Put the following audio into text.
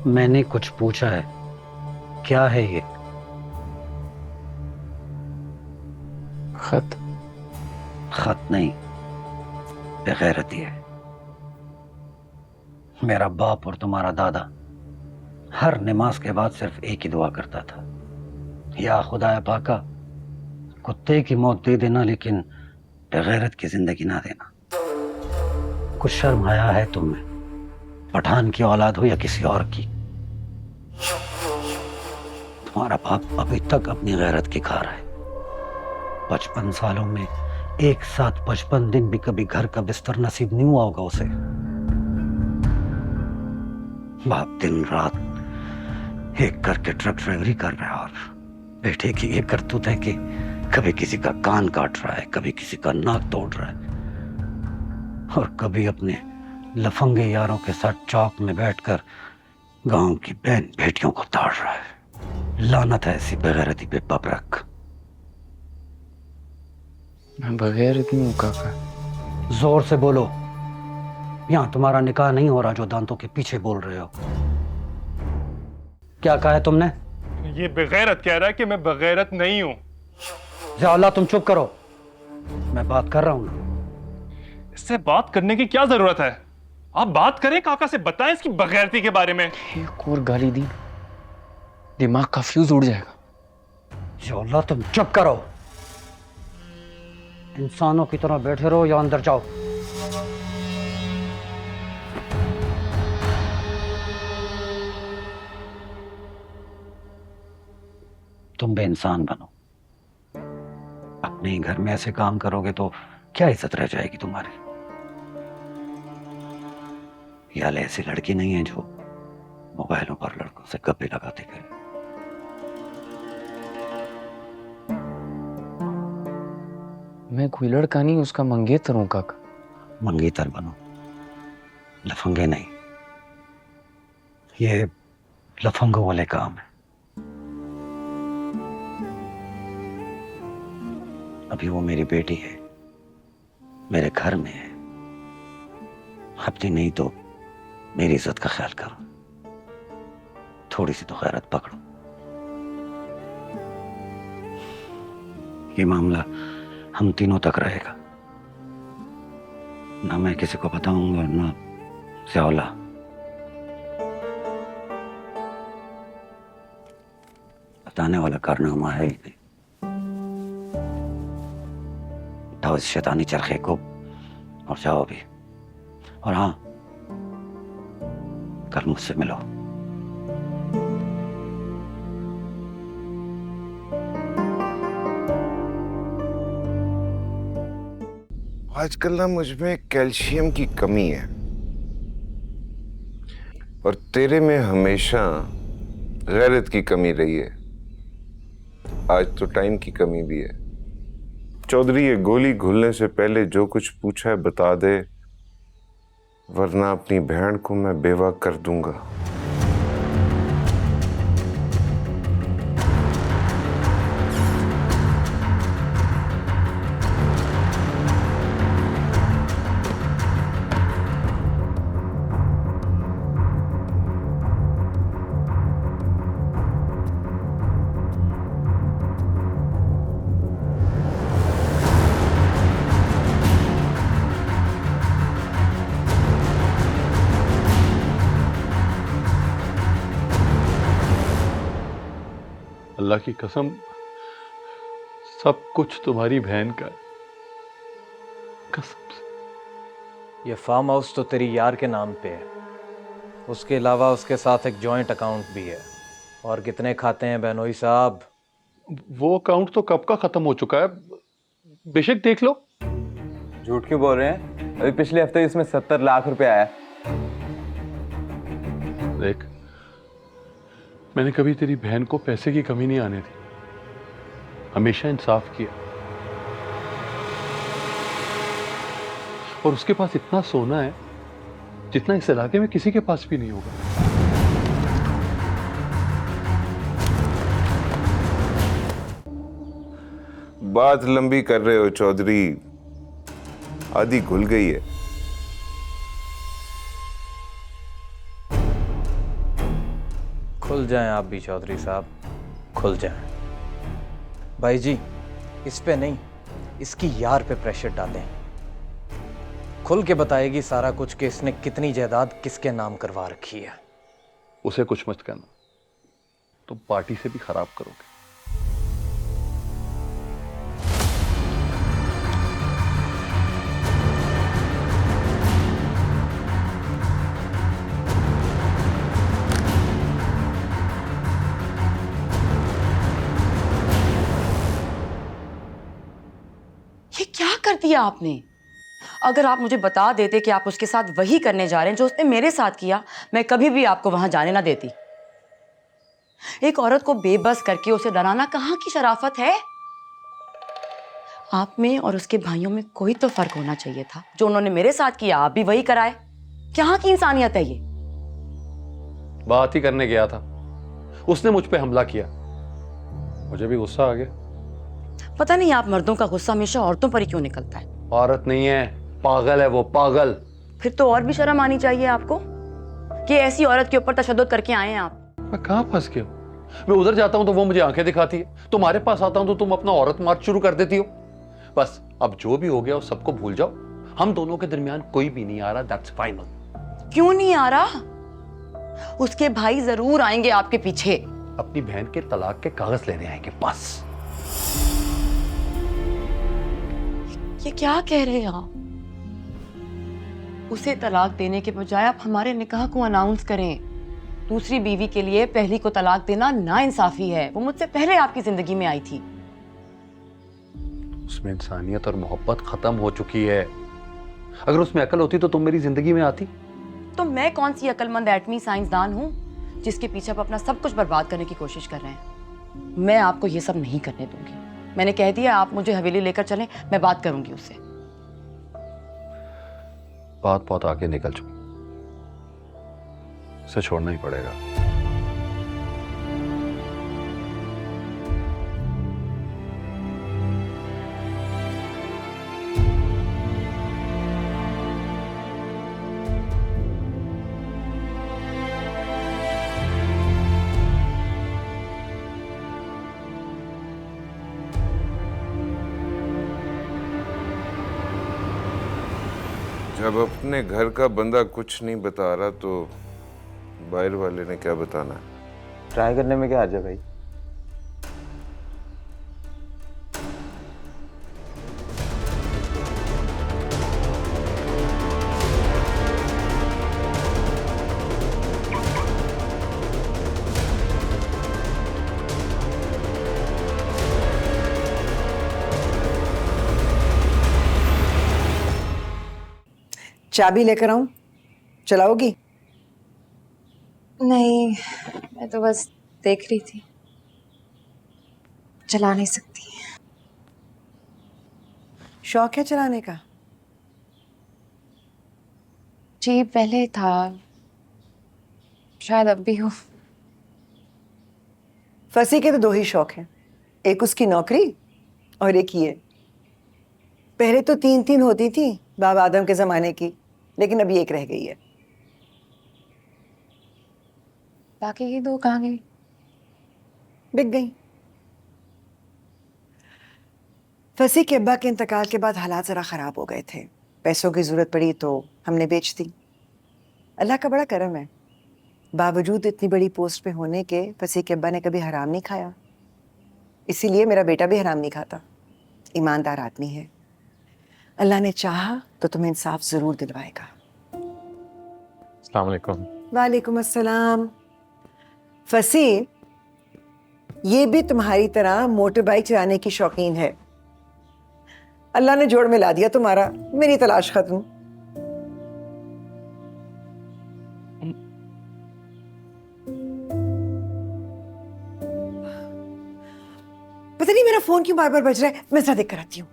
मैंने कुछ पूछा है, क्या है ये? खत। खत नहीं, बेगैरती है। मेरा बाप और तुम्हारा दादा हर नमाज के बाद सिर्फ एक ही दुआ करता था, या खुदाया पाका, कुत्ते की मौत दे देना लेकिन बेगैरत की जिंदगी ना देना। कुछ शर्म आया है तुम में? पठान की औलाद हो या किसी और की, तुम्हारा बाप अभी तक अपनी गैरत की खा रहा है। 55 सालों में एक साथ 55 दिन भी कभी घर का बिस्तर नसीब नहीं हुआ होगा उसे। बाप दिन रात एक करके ट्रक ड्राइवरी कर रहा है, और बेटे की ये करतूत है कि कभी किसी का कान काट रहा है, कभी किसी का नाक तोड़ रहा है, और कभी अपने लफंगे यारों के साथ चौक में बैठकर गांव की बहन बेटियों को ताड़ रहा है। लानत है ऐसी बेगैरती पे पबरक। मैं बगैर इतनी हूँ काका। जोर से बोलो, यहां तुम्हारा निकाह नहीं हो रहा जो दांतों के पीछे बोल रहे हो। क्या कहा है तुमने? ये बेगैरत कह रहा है कि मैं बेगैरत नहीं हूं। ज़ियाउल्लाह तुम चुप करो, मैं बात कर रहा हूं ना। इससे बात करने की क्या जरूरत है? आप बात करें, काका से बताएं इसकी बेगैरती के बारे में। एक और गाली दी, दिमाग का फ्यूज उड़ जाएगा। ज़ियाउल्लाह तुम चुप करो, इंसानों की तरह बैठे रहो या अंदर जाओ। तुम भी इंसान बनो। अपने ही घर में ऐसे काम करोगे तो क्या इज्जत रह जाएगी तुम्हारी? याले ऐसी लड़की नहीं है जो मोबाइलों पर लड़कों से गप्पे लगाते फिरे। मैं कोई लड़का नहीं, उसका मंगेतर हूँ काका। मंगेतर बनो, लफंगे नहीं। ये लफंगों वाले काम है। अभी वो मेरी बेटी है, मेरे घर में है। अपनी नहीं तो मेरी इज्जत का ख्याल करो, थोड़ी सी तो गैरत पकड़ो। ये मामला हम तीनों तक रहेगा, ना मैं किसी को बताऊंगा और ना ज़ियाउल्लाह। बताने वाला कारनामा है ही नहीं। उठाओ इस शैतानी चरखे को और जाओ अभी। और हाँ, कल मुझसे मिलो। आजकल ना मुझ में कैल्शियम की कमी है, और तेरे में हमेशा गैरत की कमी रही है। आज तो टाइम की कमी भी है। चौधरी, ये गोली घुलने से पहले जो कुछ पूछा है बता दे, वरना अपनी बहन को मैं बेवा कर दूंगा। अल्लाह की कसम, सब कुछ तुम्हारी बहन का है, कसम से। ये फार्म हाउस तो तेरी यार के नाम पे है, उसके अलावा उसके साथ एक जॉइंट अकाउंट भी है। और कितने खाते हैं बहनोई साहब? वो अकाउंट तो कब का खत्म हो चुका है, बेशक देख लो। झूठ क्यों बोल रहे हैं? अभी पिछले हफ्ते इसमें 70 लाख रुपए आया। देख, मैंने कभी तेरी बहन को पैसे की कमी नहीं आने दी, हमेशा इंसाफ किया। और उसके पास इतना सोना है जितना इस इलाके में किसी के पास भी नहीं होगा। बात लंबी कर रहे हो चौधरी, आधी घुल गई है। खुल जाएं आप भी चौधरी साहब, खुल जाएं। भाई जी, इस पे नहीं, इसकी यार पे प्रेशर डालें। खुल के बताएगी सारा कुछ कि इसने कितनी जायदाद किसके नाम करवा रखी है। उसे कुछ मत कहना, तुम पार्टी से भी खराब करोगे। ये क्या कर दिया आपने? अगर आप मुझे बता देते कि आप उसके साथ वही करने जा रहे हैं जो उसने मेरे साथ किया, मैं कभी भी आपको वहां जाने ना देती। एक औरत को बेबस करके उसे डराना कहाँ की शराफत है? आप में और उसके भाइयों में कोई तो फर्क होना चाहिए था। जो उन्होंने मेरे साथ किया आप भी वही कराए। कहाँ की इंसानियत है ये? बात ही करने गया था, उसने मुझ पे हमला किया, मुझे भी गुस्सा आ गया। पता नहीं आप मर्दों का गुस्सा हमेशा औरतों पर ही क्यों निकलता है? औरत नहीं है, पागल है वो, पागल। फिर तो और भी शर्म आनी चाहिए आपको कि ऐसी औरत के ऊपर तशद्दुद करके आए हैं आप। मैं कहाँ फंस गया हूँ? मैं उधर जाता हूँ तो वो मुझे आंखें दिखाती है, तुम्हारे पास आता हूँ तो तुम अपना औरत मार्च शुरू कर देती हो। बस अब जो भी हो गया उस सबको भूल जाओ, हम दोनों के दरमियान कोई भी नहीं आ रहा, दैट्स फाइनल। क्यों नहीं आ रहा? उसके भाई जरूर आएंगे आपके पीछे। अपनी बहन के तलाक के कागज लेने आएंगे बस। ये क्या कह रहे हैं आप? उसे तलाक देने के बजाय आप हमारे निकाह को अनाउंस करें। दूसरी बीवी के लिए पहली को तलाक देना नाइंसाफी है। वो मुझसे पहले आपकी जिंदगी में आई थी। उसमें इंसानियत और मोहब्बत खत्म हो चुकी है। अगर उसमें अकल होती तो तुम मेरी जिंदगी में आती। तो मैं कौन सी अक्लमंद एटमी साइंसदान हूँ जिसके पीछे आप अपना सब कुछ बर्बाद करने की कोशिश कर रहे हैं? मैं आपको ये सब नहीं करने दूंगी। मैंने कह दिया, आप मुझे हवेली लेकर चलें, मैं बात करूंगी उससे। बात बहुत आगे निकल चुकी, उसे छोड़ना ही पड़ेगा। जब अपने घर का बंदा कुछ नहीं बता रहा तो बाहर वाले ने क्या बताना है? ट्राई करने में क्या हर्ज है भाई? चाबी लेकर आऊं? चलाओगी? नहीं, मैं तो बस देख रही थी, चला नहीं सकती। शौक है चलाने का? जी पहले था, शायद अब भी हो। फंसी के तो दो ही शौक हैं, एक उसकी नौकरी और एक ये। पहले तो 3-3 होती थी बाब आदम के जमाने की, लेकिन अभी एक रह गई है। बाकी की 2 कहाँ गई? बिक गई। फंसी के अब्बा के इंतकाल के बाद हालात जरा खराब हो गए थे, पैसों की जरूरत पड़ी तो हमने बेच दी। अल्लाह का बड़ा करम है, बावजूद इतनी बड़ी पोस्ट पे होने के फंसी के अब्बा ने कभी हराम नहीं खाया। इसीलिए मेरा बेटा भी हराम नहीं खाता, ईमानदार आदमी है। अल्लाह ने चाहा तो तुम्हें इंसाफ जरूर दिलवाएगा। अस्सलाम वालेकुम। वालेकुम अस्सलाम। फसी, ये भी तुम्हारी तरह मोटर बाइक चलाने की शौकीन है। अल्लाह ने जोड़ में ला दिया तुम्हारा, मेरी तलाश खत्म। पता नहीं मेरा फोन क्यों बार बार बज रहा है, मैं जरा देख कर आती हूँ।